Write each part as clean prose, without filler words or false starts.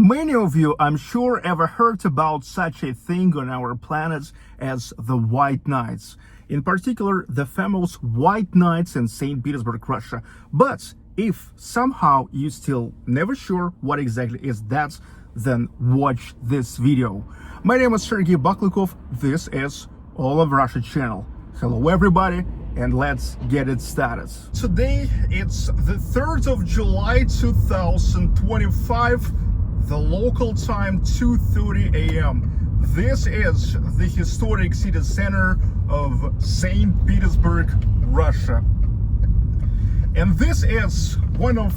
Many of you, I'm sure, ever heard about such a thing on our planet as the white nights. In particular, the famous white nights in St. Petersburg, Russia. But if somehow you still never sure what exactly is that, then watch this video. My name is Sergey Baklykov. This is All of Russia channel. Hello everybody, and let's get it started. Today it's the 3rd of July 2025. The local time 2:30 a.m. This is the historic city center of St. Petersburg, Russia. And this is one of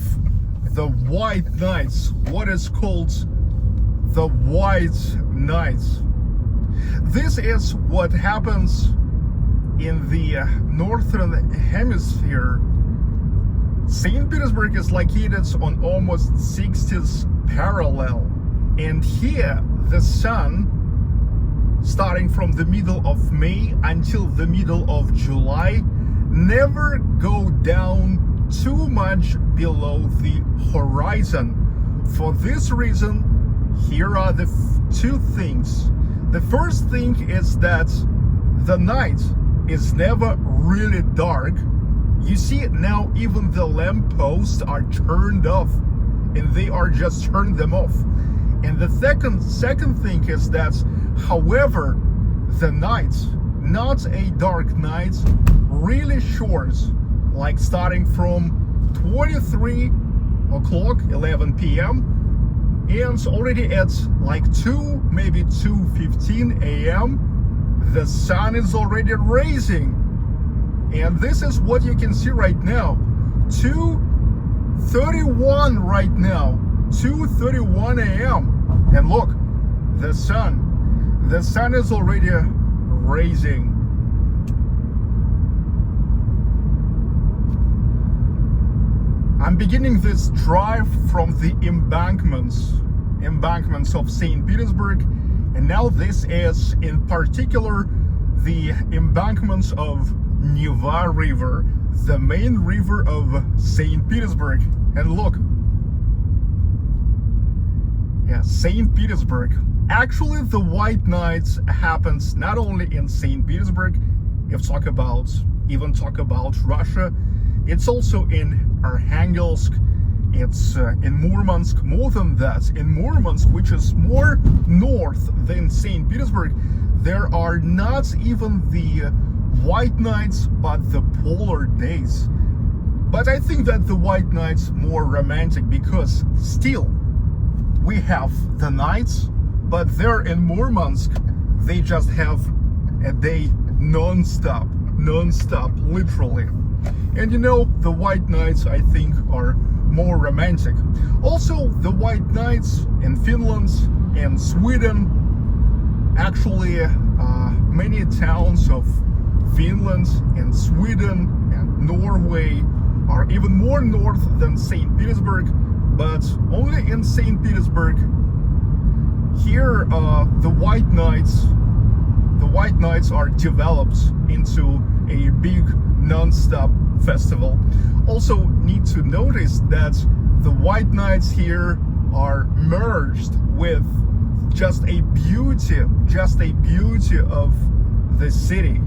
the white nights, what is called the white nights. This is what happens in the northern hemisphere. St. Petersburg is located on almost 60th parallel, and here the sun, starting from the middle of May until the middle of July, never go down too much below the horizon. For this reason, here are the two things. The first thing is that the night is never really dark. You see now even the lamp posts are turned off, and they are just turned them off. And the second thing is that, however, the night, not a dark night, really short, like starting from 23 o'clock, 11 p.m. and already at like 2, maybe 2:15 a.m. the sun is already rising. And this is what you can see right now. 2:31 right now, 2:31 a.m. And look, the sun is already rising. I'm beginning this drive from the embankments of St. Petersburg, and now this is in particular the embankments of Neva River, the main river of St. Petersburg. And look, yeah, St. Petersburg. Actually, the white nights happens not only in St. Petersburg. If even talk about Russia, it's also in Arkhangelsk. It's in Murmansk. More than that, in Murmansk, which is more north than St. Petersburg, there are not even the white nights but the polar days. But I think that the white nights more romantic, because still we have the nights, but there in Murmansk they just have a day non-stop, literally. And you know, the white nights I think are more romantic. Also, the white nights in Finland and Sweden, actually many towns of Finland and Sweden and Norway are even more north than St. Petersburg, but only in St. Petersburg. Here, the white nights are developed into a big non-stop festival. Also need to notice that the white nights here are merged with just a beauty of the city.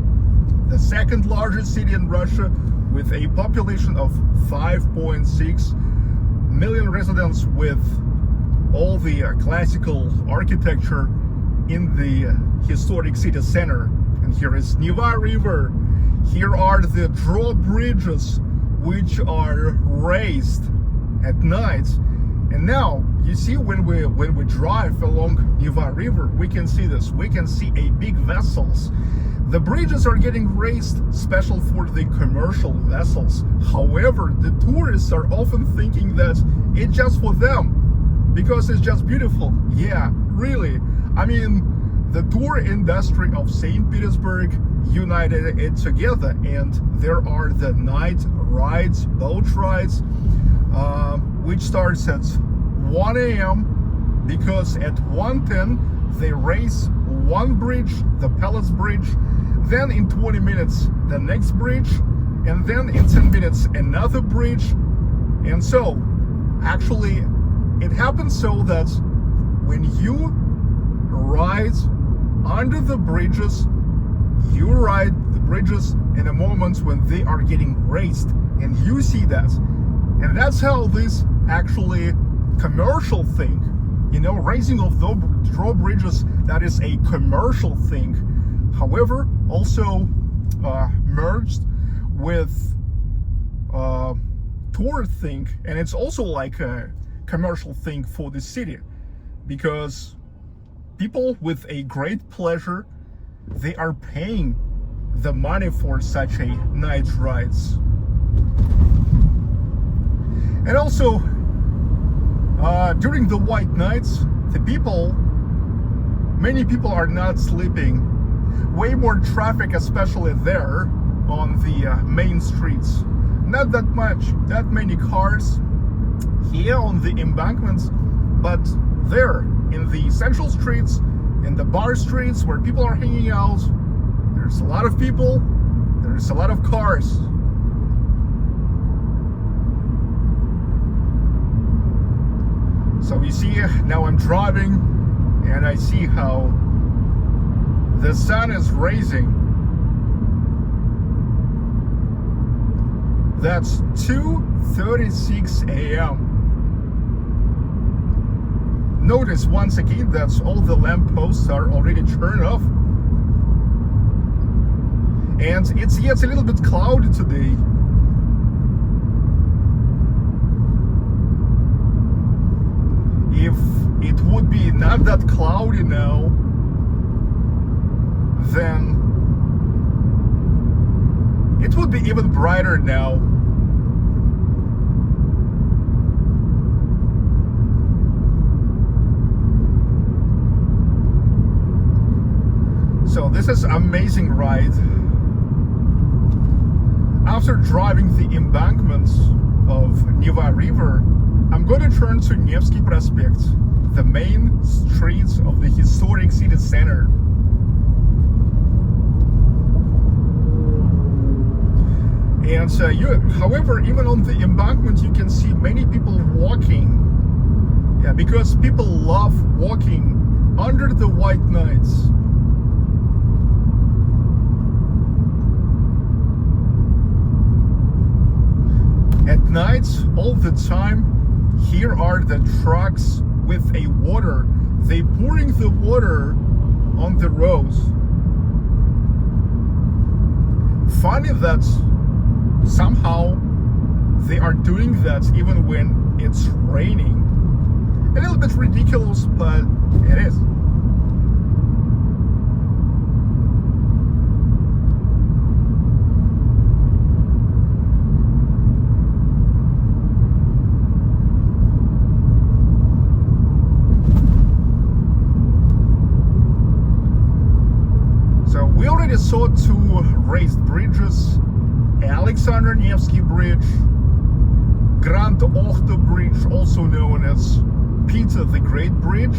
The second largest city in Russia, with a population of 5.6 million residents, with all the classical architecture in the historic city center. And here is Neva River. Here are the drawbridges, which are raised at night. And now you see, when we drive along Neva River, we can see this. We can see a big vessels. The bridges are getting raised special for the commercial vessels. However, the tourists are often thinking that it's just for them because it's just beautiful. Yeah, really. I mean, the tour industry of St. Petersburg united it together, and there are the night rides, boat rides, which starts at 1 a.m. because at 1:10 they raise one bridge, the Palace Bridge, then in 20 minutes the next bridge, and then in 10 minutes another bridge. And so actually it happens so that when you ride under the bridges, you ride the bridges in a moment when they are getting raised, and you see that. And that's how this actually commercial thing, you know, raising of the drawbridges, that is a commercial thing. However, also merged with tour thing, and it's also like a commercial thing for the city, because people with a great pleasure, they are paying the money for such a night rides. And also during the white nights, many people are not sleeping. Way more traffic, especially there on the main streets. Not that many cars here on the embankments, but there in the central streets, in the bar streets where people are hanging out, there's a lot of people, there's a lot of cars. So you see, now I'm driving and I see how the sun is rising. That's 2:36 a.m. Notice once again that all the lampposts are already turned off. And it's a little bit cloudy today. If it would be not that cloudy now, then it would be even brighter now. So this is amazing ride. After driving the embankments of Neva River, I'm going to turn to Nevsky Prospect, the main streets of the historic city center. And however, even on the embankment, you can see many people walking. Yeah, because people love walking under the white nights. At night, all the time, here are the trucks with a water. They pouring the water on the roads. Funny that somehow they are doing that even when it's raining. A little bit ridiculous, but it is. We already saw two raised bridges: Alexander Nevsky Bridge, Grand Okhto Bridge, also known as Peter the Great Bridge.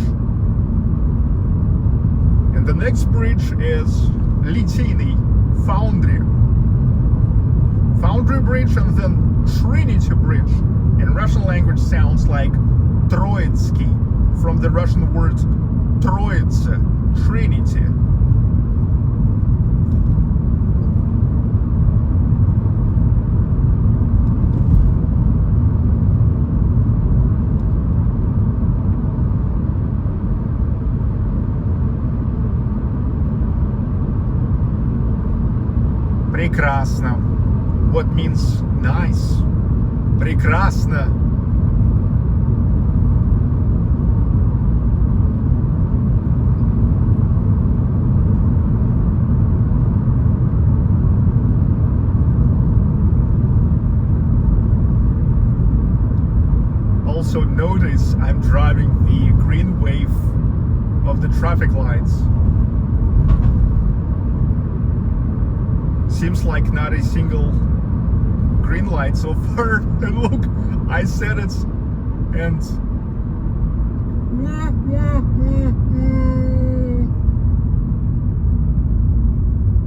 And the next bridge is Liteyny Foundry Bridge, and then Trinity Bridge. In Russian language sounds like Troitsky, from the Russian word Troitsa, Trinity. Прекрасно. What means nice? Прекрасно. Also notice I'm driving the green wave of the traffic lights. Seems like not a single green light so far. And look, I said it, and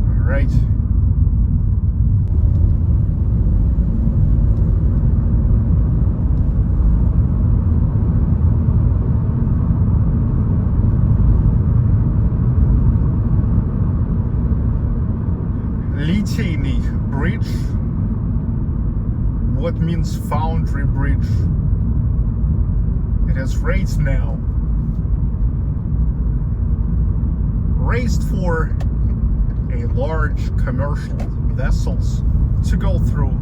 all right. bridge. What means foundry bridge? It has raised now. Raised for a large commercial vessels to go through.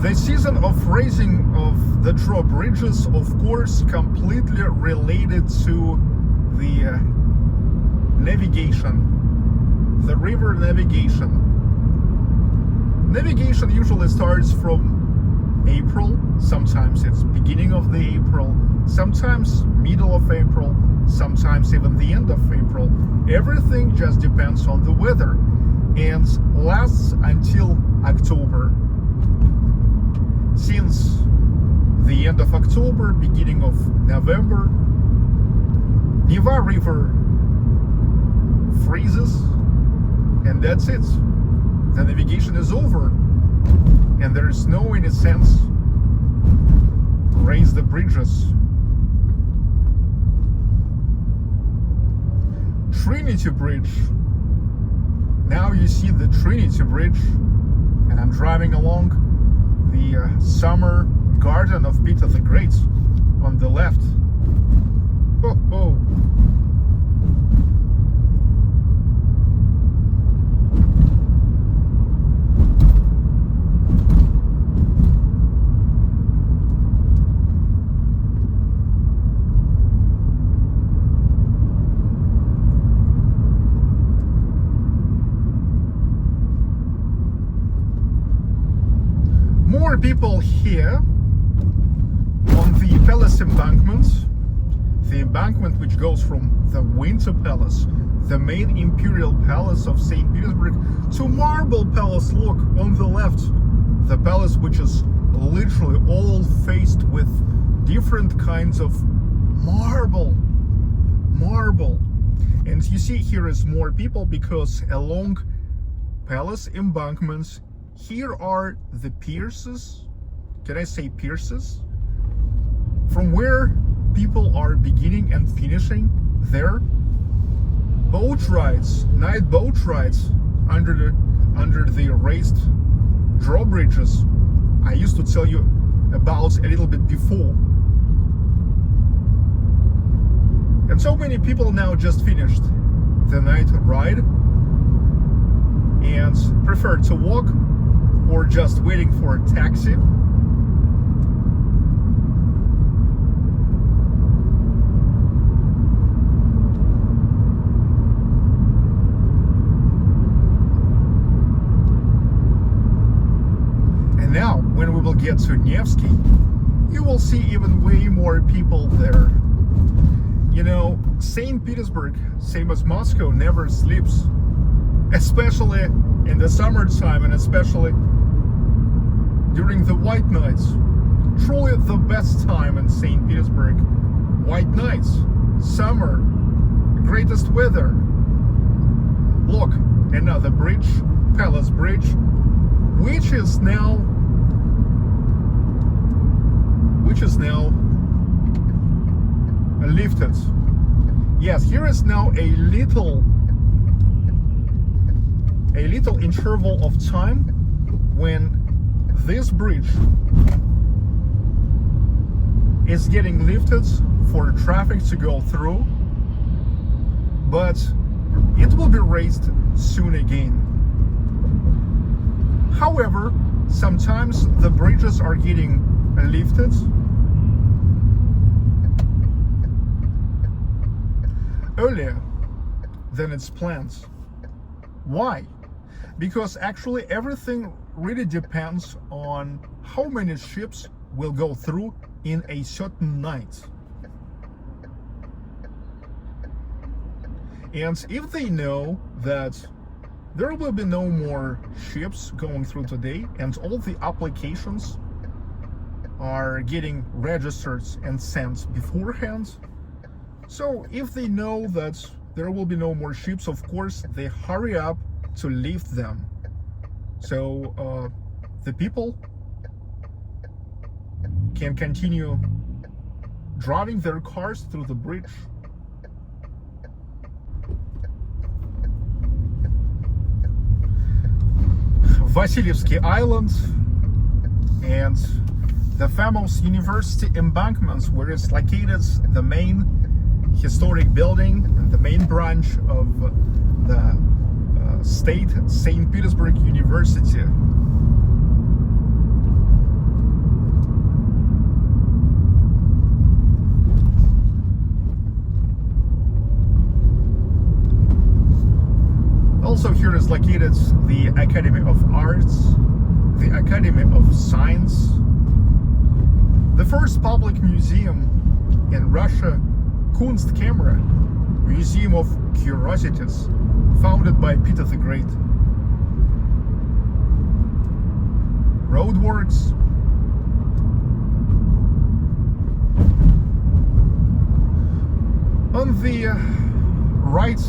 The season of raising of the drawbridges, of course, completely related to the navigation, the river navigation. Navigation usually starts from April, sometimes it's beginning of the April, sometimes middle of April, sometimes even the end of April. Everything just depends on the weather and lasts until October. Since the end of October, beginning of November, Neva River freezes, and that's it. The navigation is over, and there is no, in a sense, raise the bridges. Trinity Bridge. Now you see the Trinity Bridge, and I'm driving along the summer garden of Peter the Great on the left. Ho, ho. More people here on the Palace embankment, the embankment which goes from the Winter Palace, the main imperial palace of St. Petersburg, to Marble Palace. Look on the left, the palace which is literally all faced with different kinds of marble. And you see here is more people because along palace embankments here are the pierces. Can I say pierces? From where people are beginning and finishing their boat rides, night boat rides under the raised drawbridges I used to tell you about a little bit before. And so many people now just finished the night ride and prefer to walk or just waiting for a taxi. And now, when we will get to Nevsky, you will see even way more people there. You know, St. Petersburg, same as Moscow, never sleeps, especially in the summertime and especially during the white nights. Truly the best time in St. Petersburg. White nights, summer, greatest weather. Look, another bridge, Palace Bridge, which is now lifted. Yes, here is now a little interval of time when this bridge is getting lifted for traffic to go through, but it will be raised soon again. However, sometimes the bridges are getting lifted earlier than it's planned. Why? Because actually everything really depends on how many ships will go through in a certain night. And if they know that there will be no more ships going through today and all the applications are getting registered and sent beforehand, so if they know that there will be no more ships, of course they hurry up to lift them. So the people can continue driving their cars through the bridge. Vasilyevsky Island and the famous university embankments where it's located, the main historic building and the main branch of the state St. Petersburg University. Also here is located the Academy of Arts, the Academy of Science, the first public museum in Russia, Kunstkamera, Museum of Curiosities, founded by Peter the Great. Roadworks, on the right,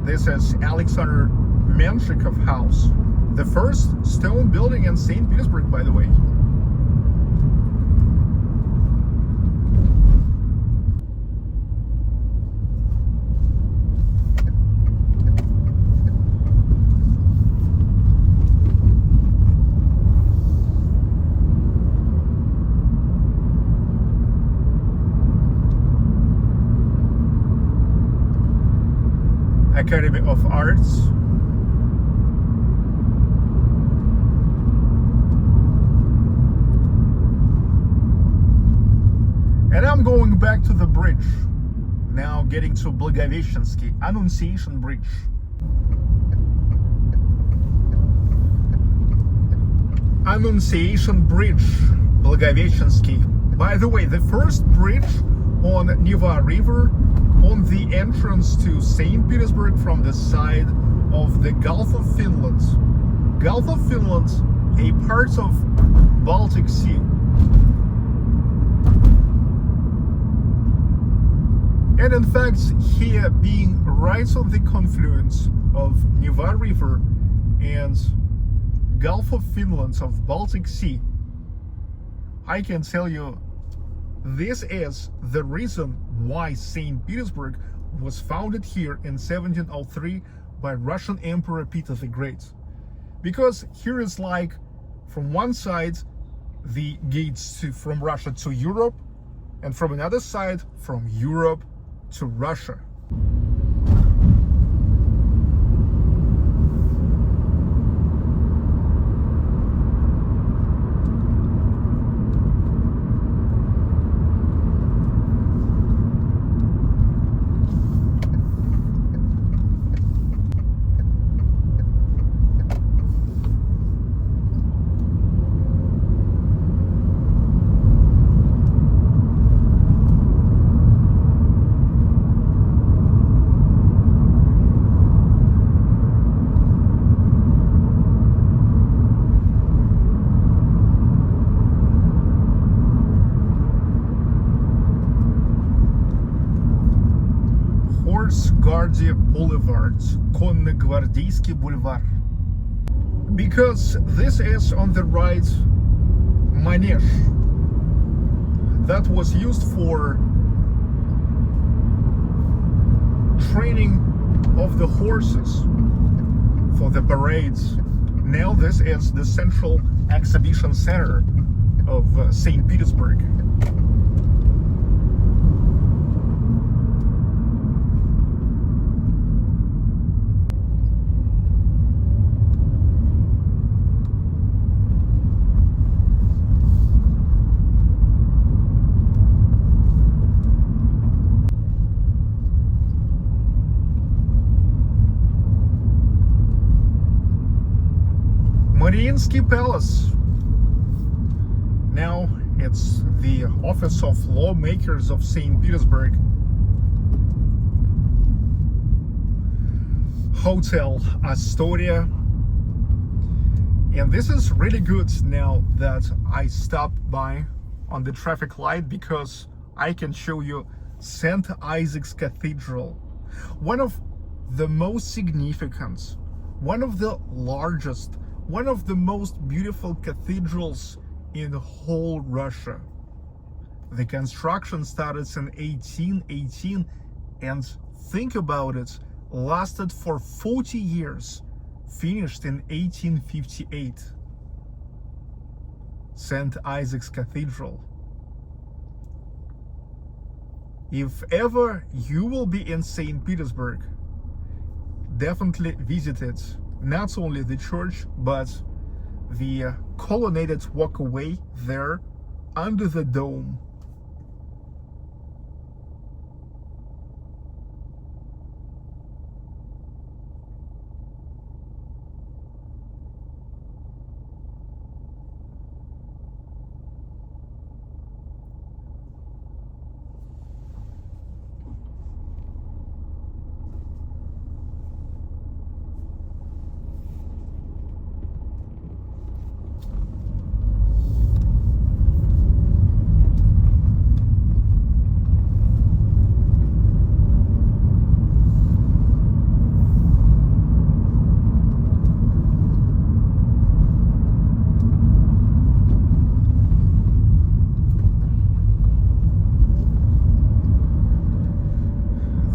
this is Alexander Menshikov House, the first stone building in St. Petersburg, by the way. Academy of Arts. And I'm going back to the bridge, now getting to Blagoveshchensky Annunciation Bridge. Annunciation Bridge, Blagoveshchensky. By the way, the first bridge on Neva River on the entrance to St. Petersburg from the side of the Gulf of Finland. Gulf of Finland, a part of Baltic Sea. And in fact, here being right on the confluence of Neva River and Gulf of Finland of Baltic Sea, I can tell you this is the reason why St. Petersburg was founded here in 1703 by Russian Emperor Peter the Great. Because here is like, from one side, the gates from Russia to Europe, and from another side, from Europe to Russia. Guardia Boulevard, Konno-Gvardeyski Boulevard. Because this is on the right manege that was used for training of the horses for the parades. Now this is the central exhibition center of St. Petersburg. Mariinsky Palace. Now it's the Office of Lawmakers of St. Petersburg. Hotel Astoria. And this is really good now that I stopped by on the traffic light, because I can show you St. Isaac's Cathedral. One of the most significant, one of the largest, one of the most beautiful cathedrals in whole Russia. The construction started in 1818 and, think about it, lasted for 40 years, finished in 1858. St. Isaac's Cathedral. If ever you will be in St. Petersburg, definitely visit it. Not only the church, but the colonnaded walkway there under the dome.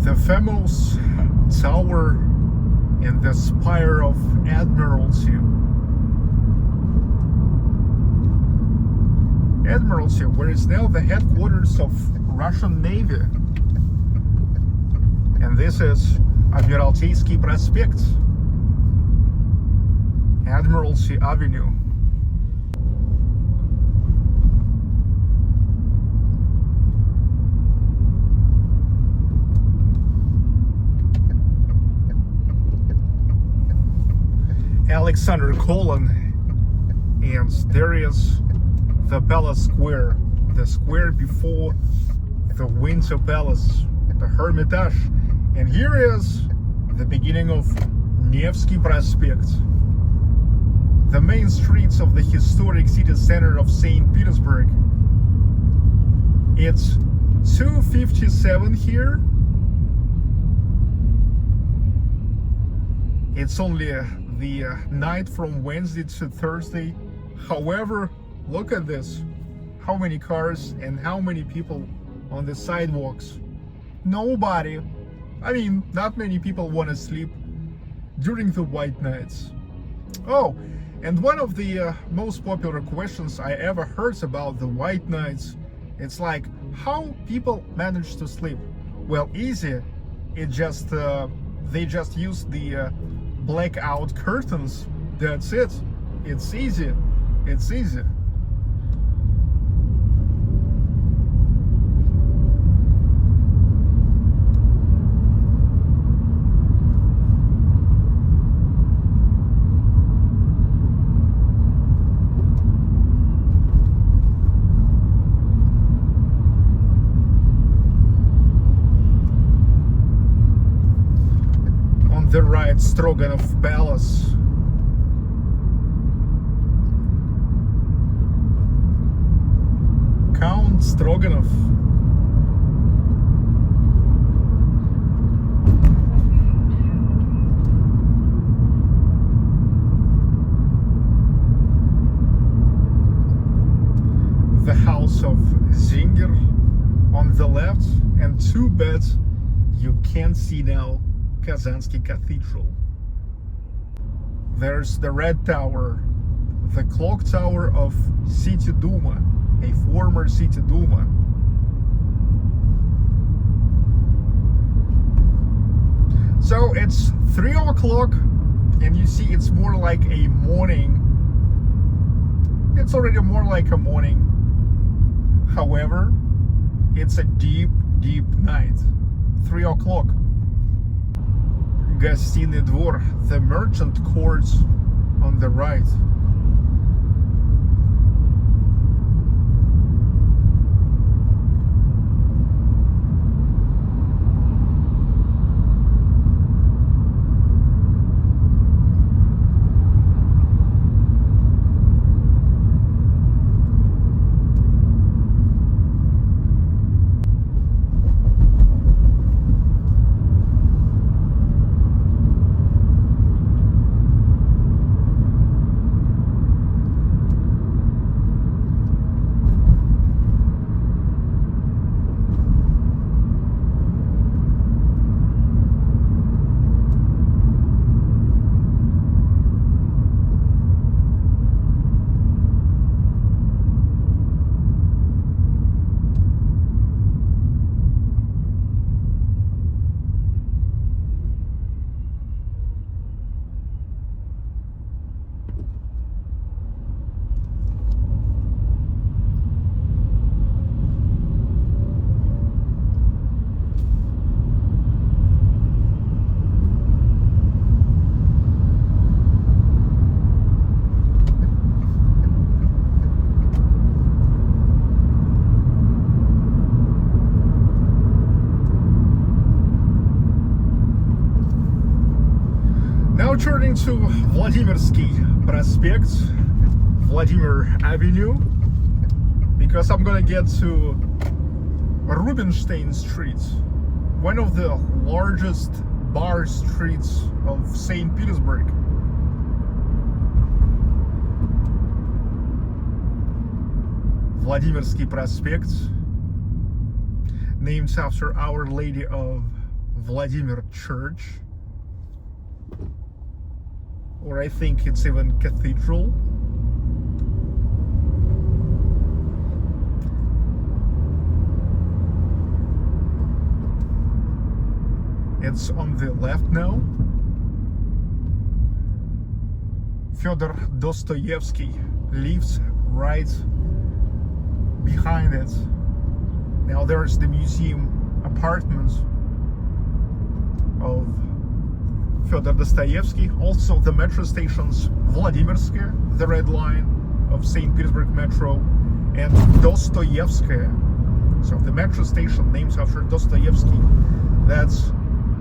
The famous tower and the spire of Admiralty. Admiralty, where is now the headquarters of Russian Navy. And this is Admiraltейский Prospect, Admiralty Avenue. Alexander Colon, and there is the Palace Square, the square before the Winter Palace, the Hermitage, and here is the beginning of Nevsky Prospect, the main streets of the historic city center of St. Petersburg. It's 2:57 here. It's only the night from Wednesday to Thursday. However, look at this. How many cars and how many people on the sidewalks. Nobody. I mean, not many people want to sleep during the white nights. Oh, and one of the most popular questions I ever heard about the white nights, it's like, how people manage to sleep? Well, easy. It just they just use the blackout curtains. That's it. It's easy. It's easy. The right, Stroganov Palace. Count Stroganov. The house of Zinger on the left, and too bad you can't see now Kazansky Cathedral. There's the Red Tower, the clock tower of City Duma, a former City Duma. So it's 3 o'clock and you see it's more like a morning. It's already more like a morning. However, it's a deep, deep night. 3 o'clock. Гостиный двор, the merchant courts on the right. According to Vladimirsky Prospect, Vladimir Avenue, because I'm gonna get to Rubinstein Street, one of the largest bar streets of St. Petersburg. Vladimirsky Prospect, named after Our Lady of Vladimir Church, or I think it's even cathedral. It's on the left now. Fyodor Dostoevsky lives right behind it. Now there's the museum apartments of Fyodor Dostoevsky. Also the metro stations Vladimirskaya, the red line of St. Petersburg Metro, and Dostoevskaya. So the metro station named after Dostoevsky. That's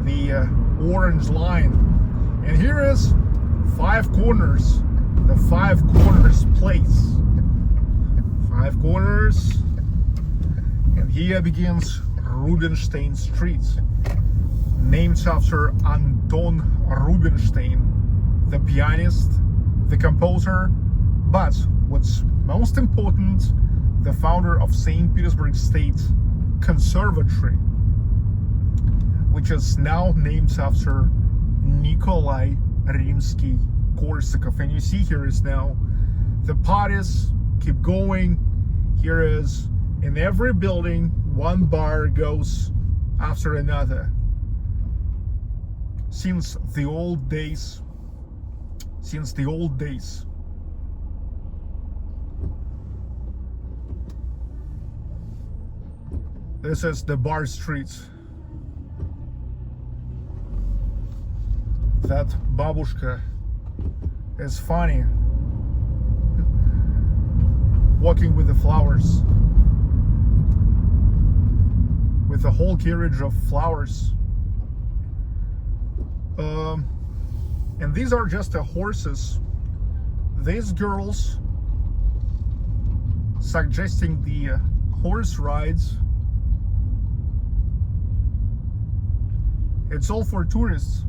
the orange line. And here is Five Corners, the Five Corners place. Five Corners, and here begins Rubinstein Street, named after Anton Rubinstein, the pianist, the composer, but what's most important, the founder of St. Petersburg State Conservatory, which is now named after Nikolai Rimsky-Korsakov. And you see here is now the parties keep going. Here is in every building one bar goes after another. Since the old days. This is the bar street. That babushka is funny, walking with the flowers, with a whole carriage of flowers. And these are just the horses. These girls suggesting the horse rides. It's all for tourists.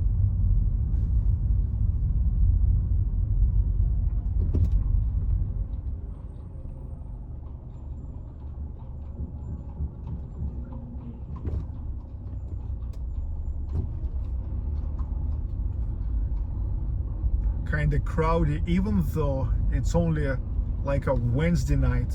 Kind of crowded, even though it's only like a Wednesday night.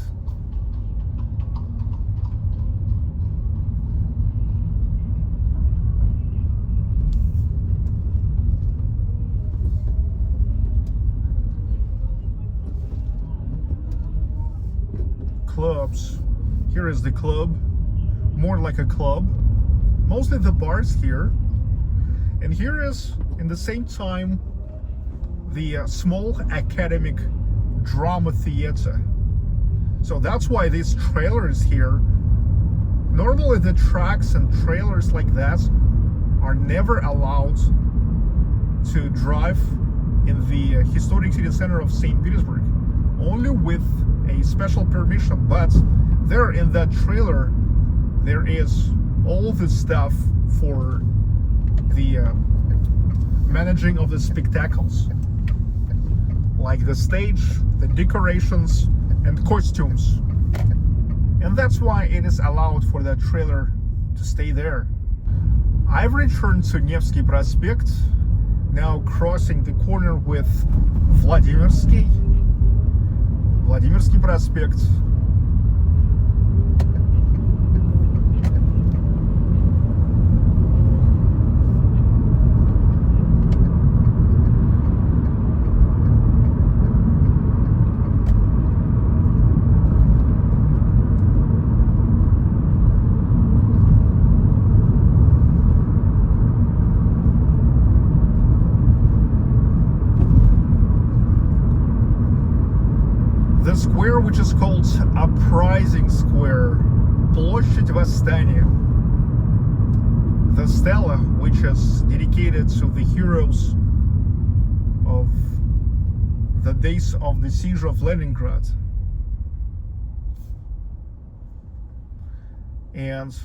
Clubs. Here is the club, more like a club. Mostly the bars here. And here is, in the same time, the small academic drama theater. So that's why these trailers here, normally the tracks and trailers like that are never allowed to drive in the historic city center of St. Petersburg, only with a special permission. But there in that trailer there is all the stuff for the managing of the spectacles, like the stage, the decorations, and costumes. And that's why it is allowed for that trailer to stay there. I've returned to Nevsky Prospect, now crossing the corner with Vladimirsky Prospect. The square, which is called Uprising Square, Площадь Восстания. The stela, which is dedicated to the heroes of the days of the siege of Leningrad. And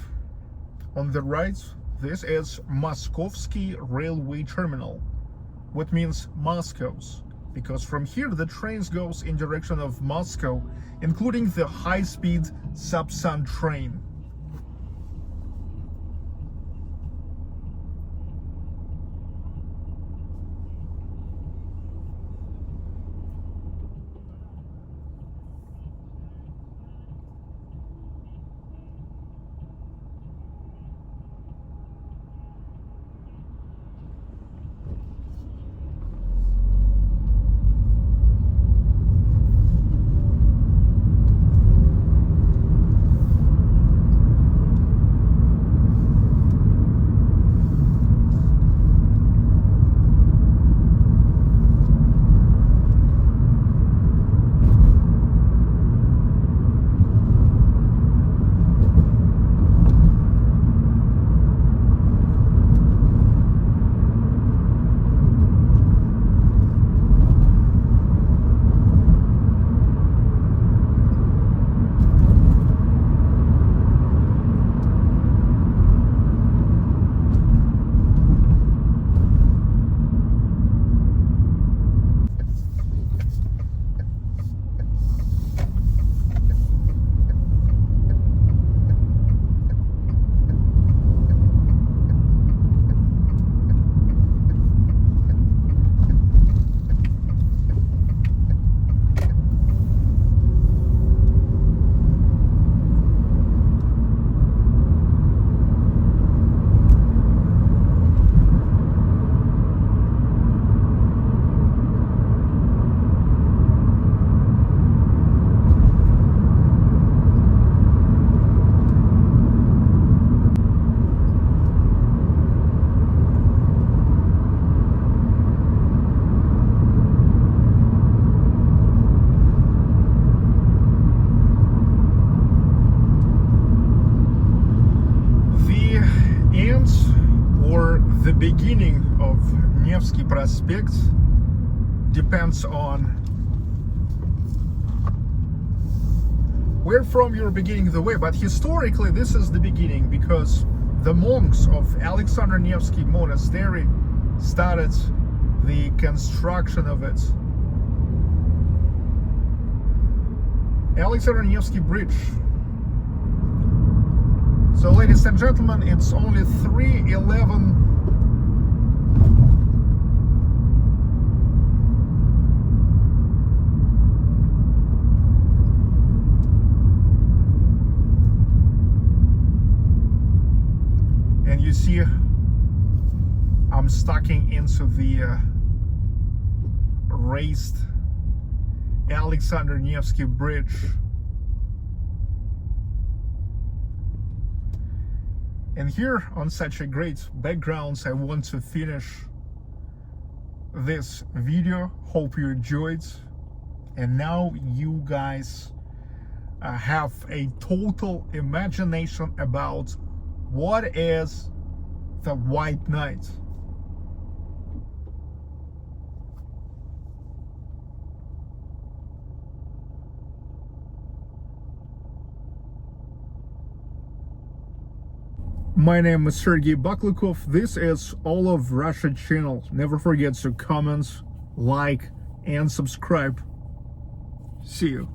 on the right, this is Moskovsky railway terminal, what means Moscow's, because from here the trains goes in direction of Moscow, including the high-speed Sapsan train. The beginning of Nevsky Prospect depends on where from you're beginning the way, but historically this is the beginning because the monks of Alexander Nevsky Monastery started the construction of it. Alexander Nevsky Bridge. So ladies and gentlemen, it's only 3:11 and you see I'm stacking into the raised Alexander Nevsky Bridge. And here on such a great background, I want to finish this video. Hope you enjoyed. And now you guys have a total imagination about what is the white night. My name is Sergey Baklykov. This is All of Russia channel. Never forget to comment, like, and subscribe. See you.